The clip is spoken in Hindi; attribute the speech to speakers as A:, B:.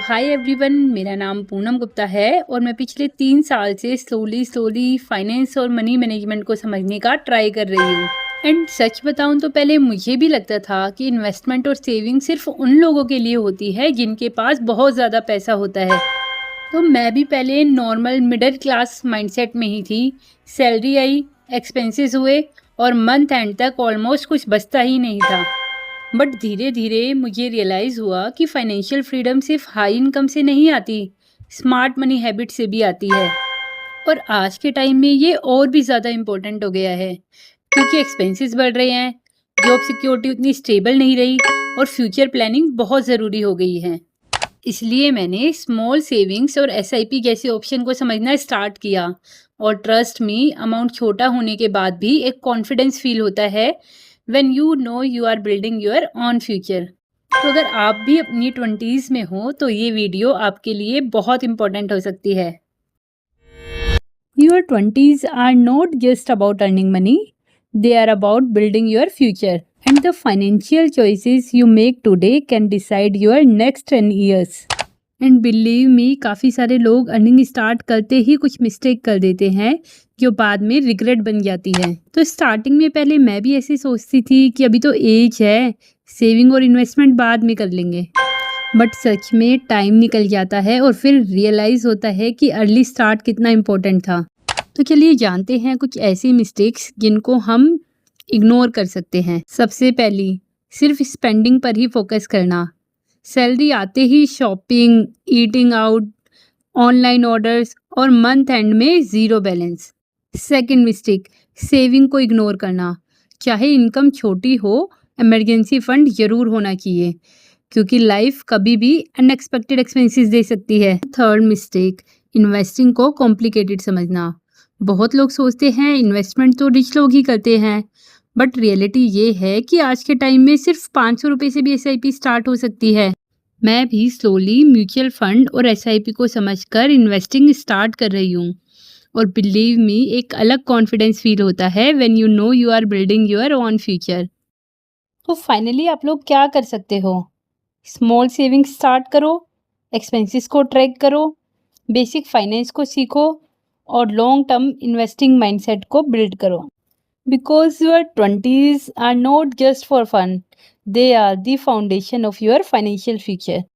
A: हाय एवरीवन, मेरा नाम पूनम गुप्ता है और मैं पिछले 3 साल से स्लोली फाइनेंस और मनी मैनेजमेंट को समझने का ट्राई कर रही हूँ। एंड सच बताऊँ तो पहले मुझे भी लगता था कि इन्वेस्टमेंट और सेविंग सिर्फ उन लोगों के लिए होती है जिनके पास बहुत ज़्यादा पैसा होता है। तो मैं भी पहले नॉर्मल मिडिल क्लास माइंडसेट में ही थी। सैलरी आई, एक्सपेंसेस हुए और मंथ एंड तक ऑलमोस्ट कुछ बचता ही नहीं था। बट धीरे धीरे मुझे रियलाइज़ हुआ कि फाइनेंशियल फ्रीडम सिर्फ हाई इनकम से नहीं आती, स्मार्ट मनी हैबिट से भी आती है। और आज के टाइम में ये और भी ज़्यादा इम्पोर्टेंट हो गया है क्योंकि एक्सपेंसेस बढ़ रहे हैं, जॉब सिक्योरिटी उतनी स्टेबल नहीं रही और फ्यूचर प्लानिंग बहुत ज़रूरी हो गई है। इसलिए मैंने स्मॉल सेविंग्स और एसआईपी जैसे ऑप्शन को समझना स्टार्ट किया। और ट्रस्ट मी, अमाउंट छोटा होने के बाद भी एक कॉन्फिडेंस फील होता है when you know you are building your own future. तो अगर आप भी अपनी 20s में हो तो ये वीडियो आपके लिए बहुत इंपॉर्टेंट हो सकती है। Your 20s are not just about earning money, they are about building your future. And the financial choices you make today can decide your next 10 years. And believe me, काफ़ी सारे लोग अर्निंग स्टार्ट करते ही कुछ मिस्टेक कर देते हैं जो बाद में रिग्रेट बन जाती है। तो स्टार्टिंग में पहले मैं भी ऐसे सोचती थी कि अभी तो एज है, सेविंग और इन्वेस्टमेंट बाद में कर लेंगे। बट सच में टाइम निकल जाता है और फिर रियलाइज़ होता है कि अर्ली स्टार्ट कितना इम्पोर्टेंट था। तो चलिए जानते हैं कुछ ऐसी मिस्टेक्स जिनको हम इग्नोर कर सकते हैं। सबसे पहली, सिर्फ स्पेंडिंग पर ही फोकस करना। सैलरी आते ही shopping, eating out, online orders और मंथ एंड में zero balance. Second mistake, saving को इग्नोर करना। चाहे इनकम छोटी हो, इमरजेंसी फंड ज़रूर होना चाहिए क्योंकि लाइफ कभी भी अनएक्सपेक्टेड एक्सपेंसेस दे सकती है। थर्ड मिस्टेक, इन्वेस्टिंग को कॉम्प्लिकेटेड समझना। बहुत लोग सोचते हैं इन्वेस्टमेंट तो रिच लोग ही करते हैं, बट रियलिटी ये है कि आज के टाइम में सिर्फ 500 रुपये से भी एसआईपी स्टार्ट हो सकती है। मैं भी स्लोली म्यूचुअल फंड और एसआईपी को समझकर इन्वेस्टिंग स्टार्ट कर रही हूँ और बिलीव मी, एक अलग कॉन्फिडेंस फील होता है when you know you are building your own future. तो फाइनली आप लोग क्या कर सकते हो? स्मॉल सेविंग स्टार्ट करो, एक्सपेंसेस को ट्रैक करो, बेसिक फाइनेंस को सीखो और लॉन्ग टर्म इन्वेस्टिंग माइंडसेट को बिल्ड करो। Because your 20s are not just for fun, they are the foundation of your financial future.